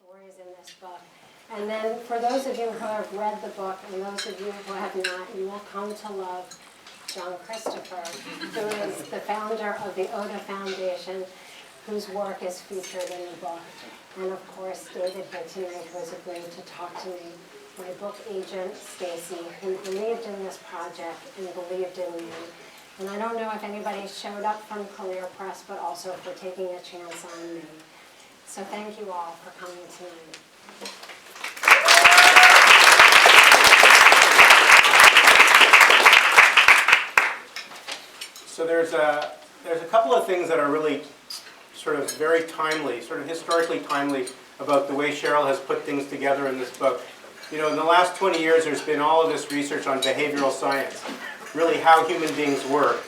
stories in this book. And then for those of you who have read the book and those of you who have not, you will come to love John Christopher, who is the founder of the Oda Foundation, whose work is featured in the book. And of course, David Bornstein, who has agreed to talk to me, my book agent, Stacy, who believed in this project and believed in me. And I don't know if anybody showed up from Career Press, but also for taking a chance on me. So thank you all for coming tonight. So there's a couple of things that are really sort of very timely, sort of historically timely about the way Cheryl has put things together in this book. You know, in the last 20 years, there's been all of this research on behavioral science, really how human beings work.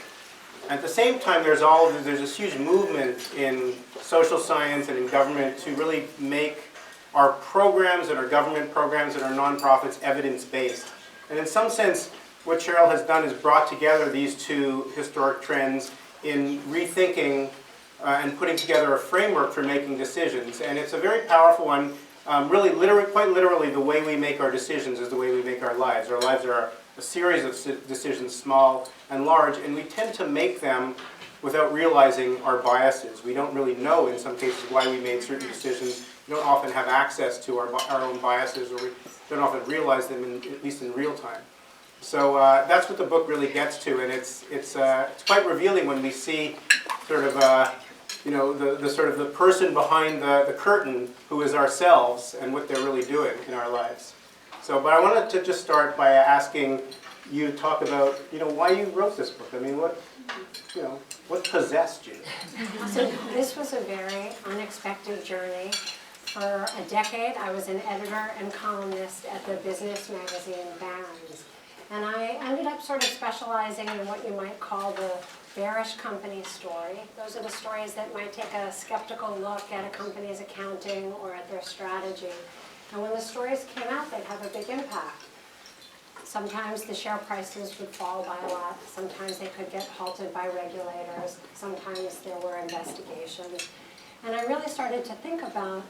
At the same time, there's this huge movement in social science and in government to really make our programs and our government programs and our nonprofits evidence-based. And in some sense, what Cheryl has done is brought together these two historic trends in rethinking and putting together a framework for making decisions. And it's a very powerful one. Really, quite literally, the way we make our decisions is the way we make our lives. Our lives are a series of decisions, small and large, and we tend to make them without realizing our biases. We don't really know, in some cases, why we made certain decisions. We don't often have access to our own biases, or we don't often realize them, at least in real time. So that's what the book really gets to, and it's quite revealing when we see sort of you know, the person behind the curtain, who is ourselves, and what they're really doing in our lives. So, but I wanted to just start by asking you to talk about, you know, why you wrote this book. I mean, what possessed you? So this was a very unexpected journey. For a decade, I was an editor and columnist at the business magazine Barron's. And I ended up sort of specializing in what you might call the bearish company story. Those are the stories that might take a skeptical look at a company's accounting or at their strategy. And when the stories came out, they'd have a big impact. Sometimes the share prices would fall by a lot. Sometimes they could get halted by regulators. Sometimes there were investigations. And I really started to think about,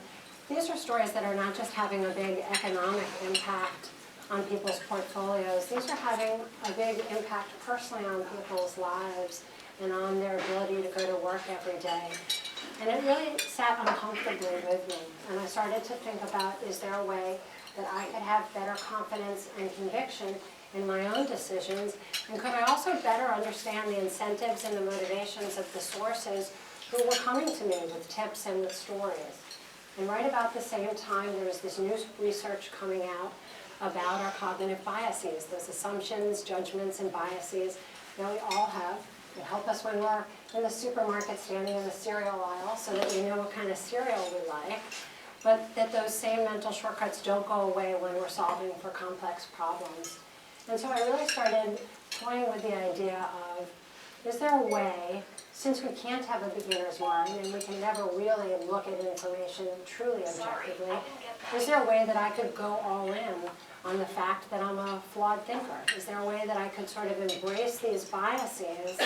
these are stories that are not just having a big economic impact on people's portfolios. These are having a big impact personally on people's lives and on their ability to go to work every day. And it really sat uncomfortably with me. And I started to think about, is there a way that I could have better confidence and conviction in my own decisions? And could I also better understand the incentives and the motivations of the sources who were coming to me with tips and with stories? And right about the same time, there was this new research coming out about our cognitive biases, those assumptions, judgments, and biases that we all have. They help us when we're in the supermarket standing in the cereal aisle so that we know what kind of cereal we like, but that those same mental shortcuts don't go away when we're solving for complex problems. And so I really started toying with the idea of, is there a way, since we can't have a beginner's mind and we can never really look at information truly objectively, is there a way that I could go all in on the fact that I'm a flawed thinker? Is there a way that I could sort of embrace these biases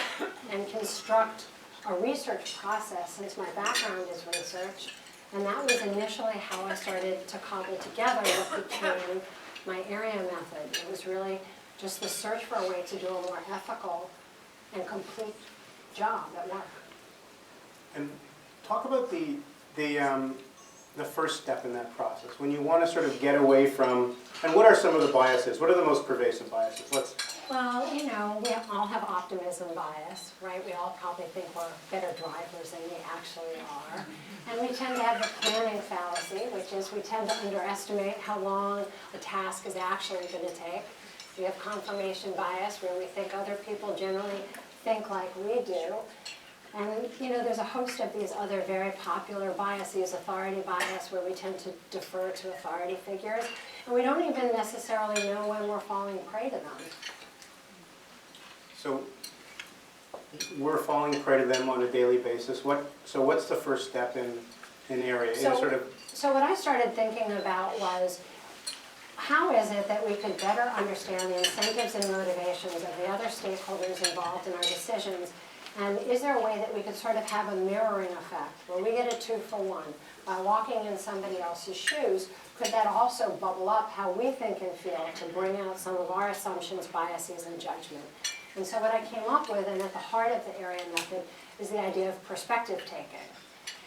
and construct a research process, since my background is research? And that was initially how I started to cobble together what became my area method. It was really just the search for a way to do a more ethical and complete job at work. And talk about the first step in that process, when you want to sort of get away from, and what are some of the biases? What are the most pervasive biases? Well, you know, we all have optimism bias, right? We all probably think we're better drivers than we actually are. And we tend to have the planning fallacy, which is we tend to underestimate how long a task is actually going to take. We have confirmation bias, where we think other people generally think like we do. And, you know, there's a host of these other very popular biases, authority bias, where we tend to defer to authority figures. And we don't even necessarily know when we're falling prey to them. So we're falling prey to them on a daily basis. So what's the first step in area? So what I started thinking about was, how is it that we could better understand the incentives and motivations of the other stakeholders involved in our decisions, And is there a way that we could sort of have a mirroring effect, where we get a 2-for-1? By walking in somebody else's shoes, could that also bubble up how we think and feel to bring out some of our assumptions, biases, and judgment? And so what I came up with, and at the heart of the area method, is the idea of perspective taking.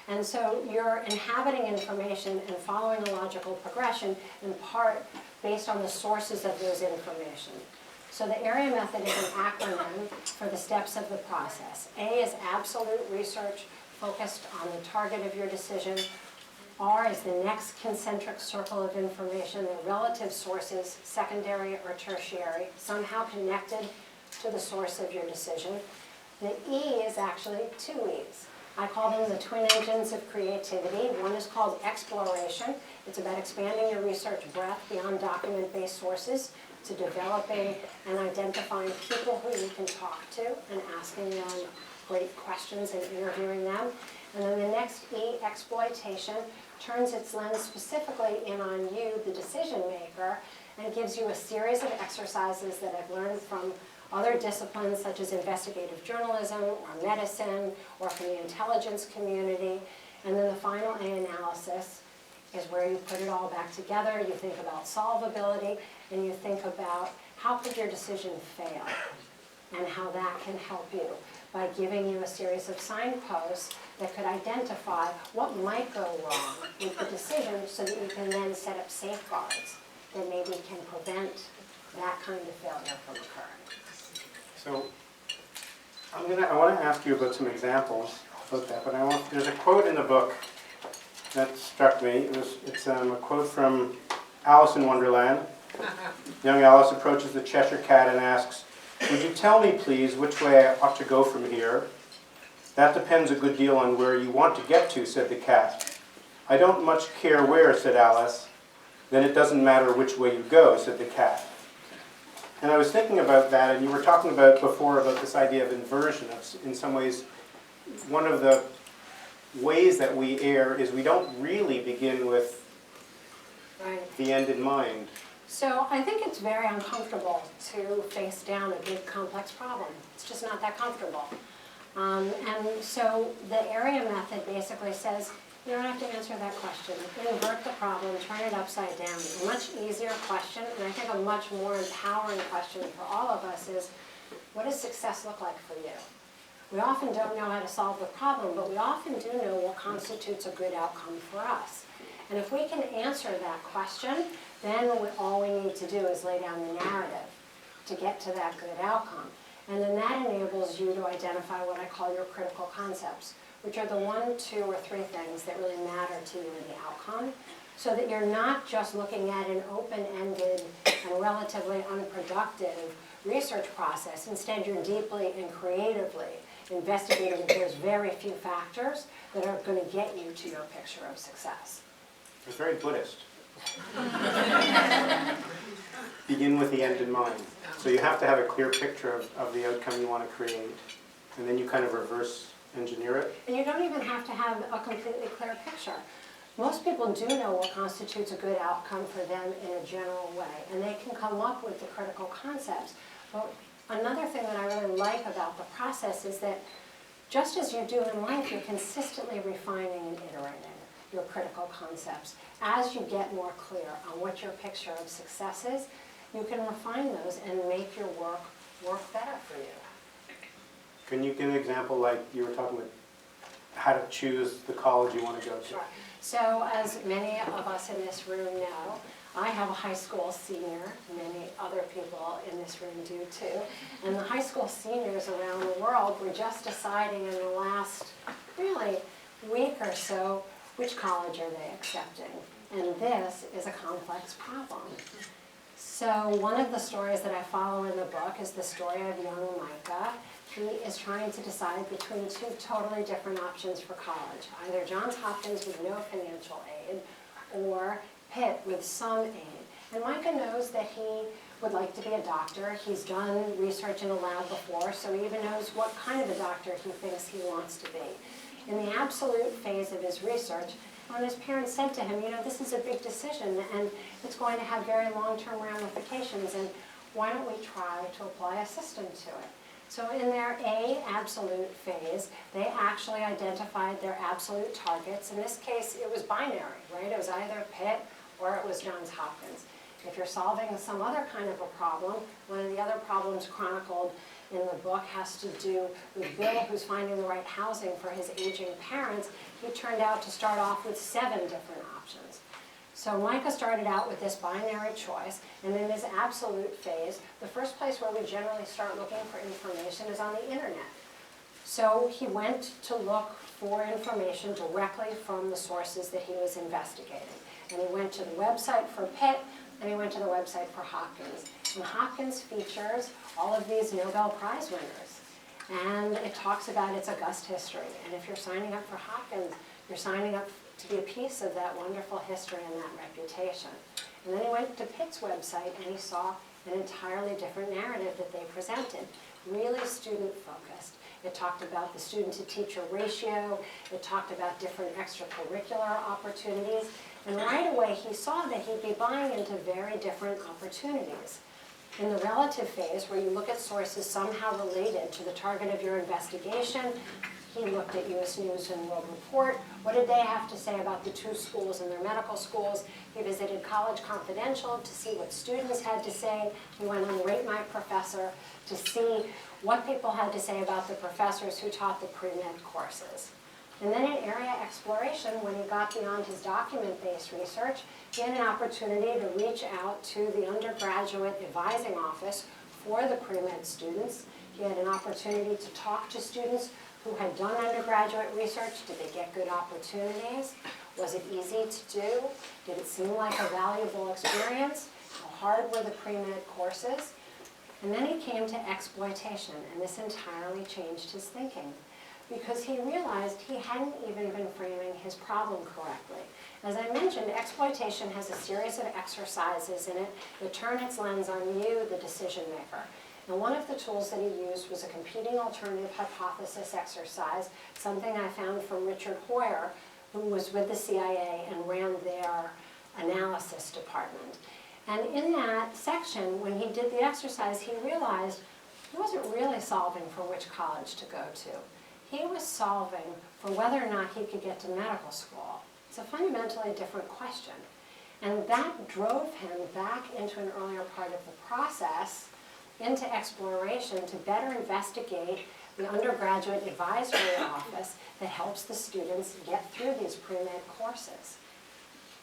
And so you're inhabiting information and following a logical progression, in part based on the sources of those information. So the area method is an acronym for the steps of the process. A is absolute research focused on the target of your decision. R is the next concentric circle of information, the relative sources, secondary or tertiary, somehow connected to the source of your decision. The E is actually 2 E's. I call them the twin engines of creativity. One is called exploration. It's about expanding your research breadth beyond document-based sources to developing and identifying people who you can talk to and asking them great questions and interviewing them. And then the next E, exploitation, turns its lens specifically in on you, the decision maker, and gives you a series of exercises that I've learned from other disciplines such as investigative journalism or medicine or from the intelligence community. And then the final A, analysis, is where you put it all back together. You think about solvability, and you think about how could your decision fail and how that can help you by giving you a series of signposts that could identify what might go wrong with the decision so that you can then set up safeguards that maybe can prevent that kind of failure from occurring. So I want to ask you about some examples about that, but there's a quote in the book that struck me. It's a quote from Alice in Wonderland. Young Alice approaches the Cheshire Cat and asks, "Would you tell me, please, which way I ought to go from here?" "That depends a good deal on where you want to get to," said the cat. "I don't much care where," said Alice. "Then it doesn't matter which way you go," said the cat. And I was thinking about that, and you were talking about before about this idea of inversion. In some ways, one of the ways that we err is we don't really begin with the end in mind. So I think it's very uncomfortable to face down a big complex problem. It's just not that comfortable. And so the area method basically says, you don't have to answer that question. Invert the problem, turn it upside down. A much easier question, and I think a much more empowering question for all of us is, what does success look like for you? We often don't know how to solve the problem, but we often do know what constitutes a good outcome for us. And if we can answer that question, then all we need to do is lay down the narrative to get to that good outcome. And then that enables you to identify what I call your critical concepts, which are the 1, 2, or 3 things that really matter to you in the outcome, so that you're not just looking at an open-ended and relatively unproductive research process. Instead, you're deeply and creatively investigating those very few factors that are going to get you to your picture of success. It's very Buddhist. Begin with the end in mind. So you have to have a clear picture of the outcome you want to create, and then you kind of reverse engineer it. And you don't even have to have a completely clear picture. Most people do know what constitutes a good outcome for them in a general way, and they can come up with the critical concepts. But another thing that I really like about the process is that just as you do in life, you're consistently refining and iterating your critical concepts. As you get more clear on what your picture of success is, you can refine those and make your work better for you. Can you give an example, like you were talking about how to choose the college you want to go to? Sure. So as many of us in this room know, I have a high school senior. Many other people in this room do too. And the high school seniors around the world were just deciding in the last, really, week or so, which college are they accepting? And this is a complex problem. So one of the stories that I follow in the book is the story of young Micah. He is trying to decide between 2 totally different options for college, either Johns Hopkins with no financial aid or Pitt with some aid. And Micah knows that he would like to be a doctor. He's done research in a lab before, so he even knows what kind of a doctor he thinks he wants to be. In the absolute phase of his research, when his parents said to him, you know, this is a big decision and it's going to have very long-term ramifications, and why don't we try to apply a system to it? So in their A, absolute phase, they actually identified their absolute targets. In this case, it was binary, right? It was either Pitt or it was Johns Hopkins. If you're solving some other kind of a problem, one of the other problems chronicled in the book has to do with Bill, who's finding the right housing for his aging parents. He turned out to start off with 7 different options. So Micah started out with this binary choice, and in his absolute phase, the first place where we generally start looking for information is on the internet. So he went to look for information directly from the sources that he was investigating. And he went to the website for Pitt, and he went to the website for Hopkins. And Hopkins features all of these Nobel Prize winners. And it talks about its august history. And if you're signing up for Hopkins, you're signing up to be a piece of that wonderful history and that reputation. And then he went to Pitt's website and he saw an entirely different narrative that they presented, really student-focused. It talked about the student-to-teacher ratio. It talked about different extracurricular opportunities. And right away, he saw that he'd be buying into very different opportunities. In the relative phase, where you look at sources somehow related to the target of your investigation, he looked at U.S. News and World Report. What did they have to say about the 2 schools and their medical schools? He visited College Confidential to see what students had to say. He went on Rate My Professor to see what people had to say about the professors who taught the pre-med courses. And then in area exploration, when he got beyond his document-based research, he had an opportunity to reach out to the undergraduate advising office for the pre-med students. He had an opportunity to talk to students who had done undergraduate research. Did they get good opportunities? Was it easy to do? Did it seem like a valuable experience? How hard were the pre-med courses? And then he came to exploitation, and this entirely changed his thinking, because he realized he hadn't even been framing his problem correctly. As I mentioned, exploitation has a series of exercises in it that turn its lens on you, the decision maker. And one of the tools that he used was a competing alternative hypothesis exercise, something I found from Richard Hoyer, who was with the CIA and ran their analysis department. And in that section, when he did the exercise, he realized he wasn't really solving for which college to go to. He was solving for whether or not he could get to medical school. It's a fundamentally different question. And that drove him back into an earlier part of the process, into exploration, to better investigate the undergraduate advisory office that helps the students get through these pre-med courses.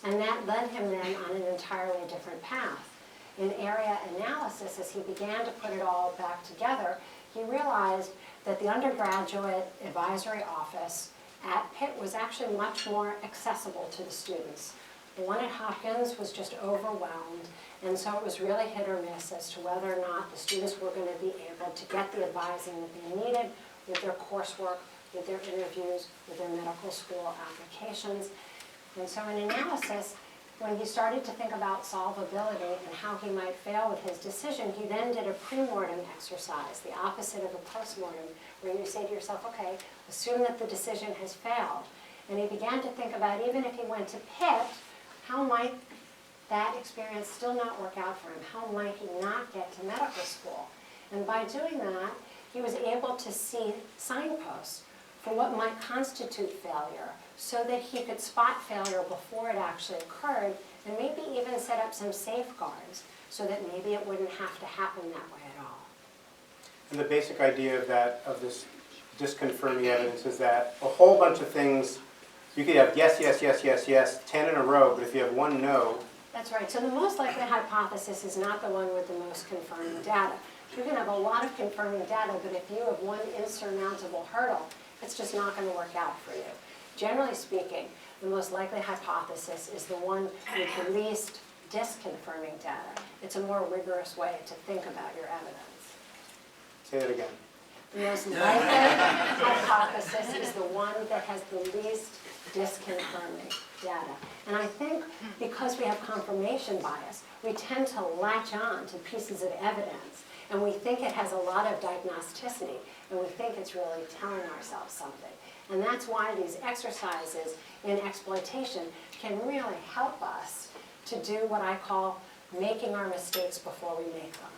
And that led him then on an entirely different path. In area analysis, as he began to put it all back together, he realized that the undergraduate advisory office at Pitt was actually much more accessible to the students. The one at Hopkins was just overwhelmed, and so it was really hit or miss as to whether or not the students were going to be able to get the advising that they needed with their coursework, with their interviews, with their medical school applications. And so in analysis, when he started to think about solvability and how he might fail with his decision, he then did a pre-mortem exercise, the opposite of a post-mortem, where you say to yourself, okay, assume that the decision has failed. And he began to think about, even if he went to Pitt, how might that experience still not work out for him? How might he not get to medical school? And by doing that, he was able to see signposts for what might constitute failure, so that he could spot failure before it actually occurred, and maybe even set up some safeguards so that maybe it wouldn't have to happen that way at all. And the basic idea of this disconfirming evidence is that a whole bunch of things, you could have yes, yes, yes, yes, yes, 10 in a row, but if you have one no. That's right. So the most likely hypothesis is not the one with the most confirming data. You can have a lot of confirming data, but if you have one insurmountable hurdle, it's just not going to work out for you. Generally speaking, the most likely hypothesis is the one with the least disconfirming data. It's a more rigorous way to think about your evidence. Say that again. The most likely hypothesis is the one that has the least disconfirming data. And I think because we have confirmation bias, we tend to latch on to pieces of evidence, and we think it has a lot of diagnosticity, and we think it's really telling ourselves something. And that's why these exercises in exploitation can really help us to do what I call making our mistakes before we make them.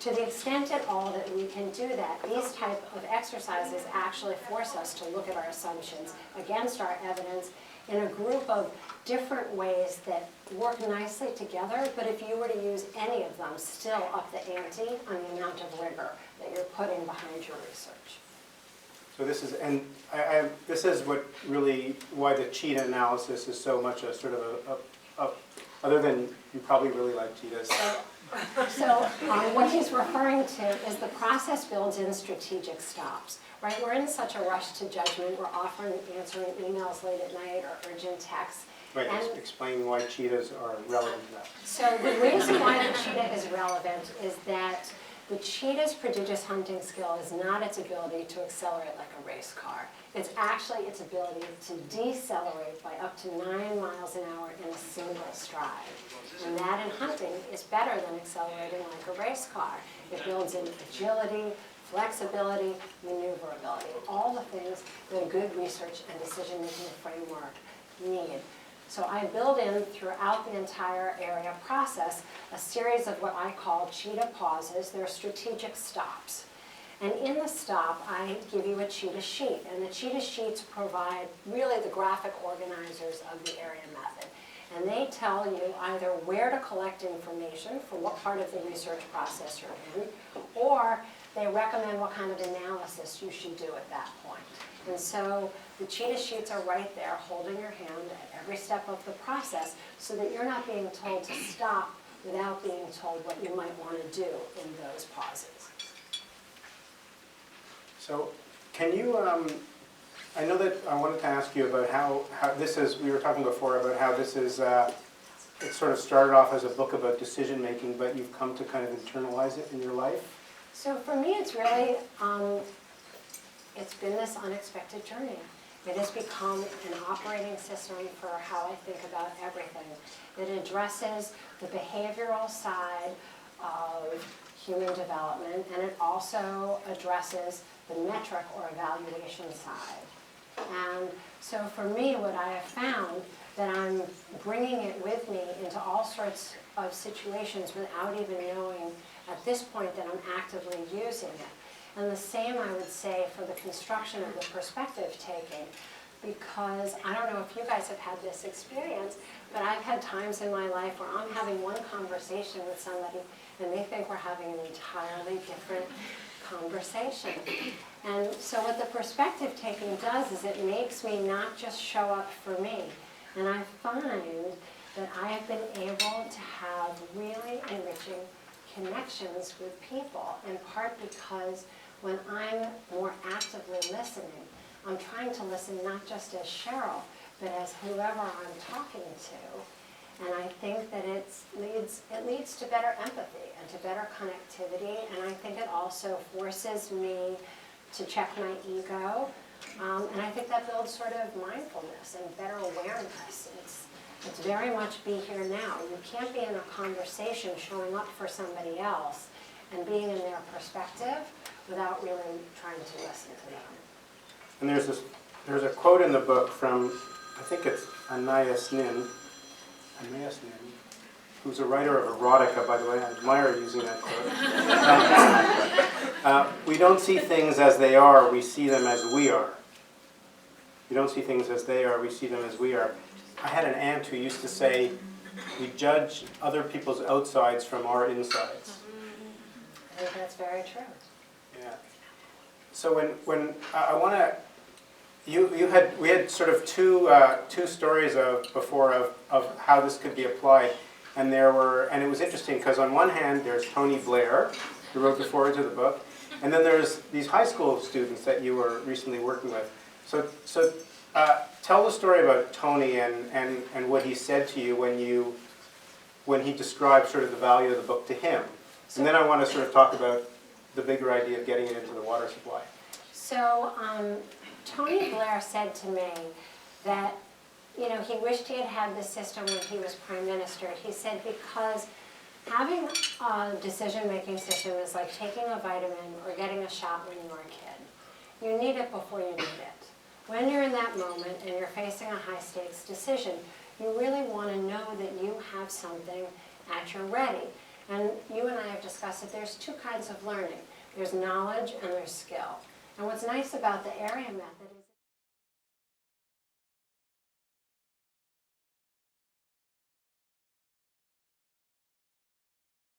To the extent at all that we can do that, these type of exercises actually force us to look at our assumptions against our evidence in a group of different ways that work nicely together, but if you were to use any of them, still up the ante on the amount of rigor that you're putting behind your research. So this is, and this is what really, why the cheetah analysis is so much a sort of other than you probably really like cheetahs. So what he's referring to is the process builds in strategic stops, right? We're in such a rush to judgment. We're often answering emails late at night or urgent texts. Right, explain why cheetahs are relevant to that. So the reason why the cheetah is relevant is that the cheetah's prodigious hunting skill is not its ability to accelerate like a race car. It's actually its ability to decelerate by up to 9 miles an hour in a single stride. And that in hunting is better than accelerating like a race car. It builds in agility, flexibility, maneuverability, all the things that a good research and decision-making framework need. So I build in throughout the entire area process a series of what I call cheetah pauses. They're strategic stops. And in the stop, I give you a cheetah sheet. And the cheetah sheets provide really the graphic organizers of the area method. And they tell you either where to collect information for what part of the research process you're in, or they recommend what kind of analysis you should do at that point. And so the cheetah sheets are right there holding your hand at every step of the process so that you're not being told to stop without being told what you might want to do in those pauses. So can you, I know that I wanted to ask you about how this is, we were talking before about how this is, it sort of started off as a book about decision making, but you've come to kind of internalize it in your life. So for me, it's really, it's been this unexpected journey. It has become an operating system for how I think about everything. It addresses the behavioral side of human development, and it also addresses the metric or evaluation side. And so for me, what I have found that I'm bringing it with me into all sorts of situations without even knowing at this point that I'm actively using it. And the same I would say for the construction of the perspective taking, because I don't know if you guys have had this experience, but I've had times in my life where I'm having one conversation with somebody and they think we're having an entirely different conversation. And so what the perspective taking does is it makes me not just show up for me. And I find that I have been able to have really enriching connections with people, in part because when I'm more actively listening, I'm trying to listen not just as Cheryl, but as whoever I'm talking to. And I think that it leads to better empathy and to better connectivity, and I think it also forces me to check my ego, and I think that builds sort of mindfulness and better awareness. It's very much be here now. You can't be in a conversation showing up for somebody else and being in their perspective without really trying to listen to them. And there's a quote in the book from, I think it's Anais Nin, who's a writer of erotica, by the way. I admire using that quote. We don't see things as they are, we see them as we are. We don't see things as they are, we see them as we are. I had an aunt who used to say, we judge other people's outsides from our insides. I think that's very true. Yeah. So when I want to, we had sort of two stories before of how this could be applied, and it was interesting because on one hand there's Tony Blair, who wrote the foreword to the book, and then there's these high school students that you were recently working with. So tell the story about Tony and what he said to you when he described sort of the value of the book to him, and then I want to sort of talk about the bigger idea of getting it into the water supply. So Tony Blair said to me that, you know, he wished he had had this system when he was Prime Minister. He said because having a decision-making system is like taking a vitamin or getting a shot when you were a kid. You need it before you need it. When you're in that moment and you're facing a high-stakes decision, you really want to know that you have something at your ready. And you and I have discussed that there's two kinds of learning. There's knowledge and there's skill. And what's nice about the area method is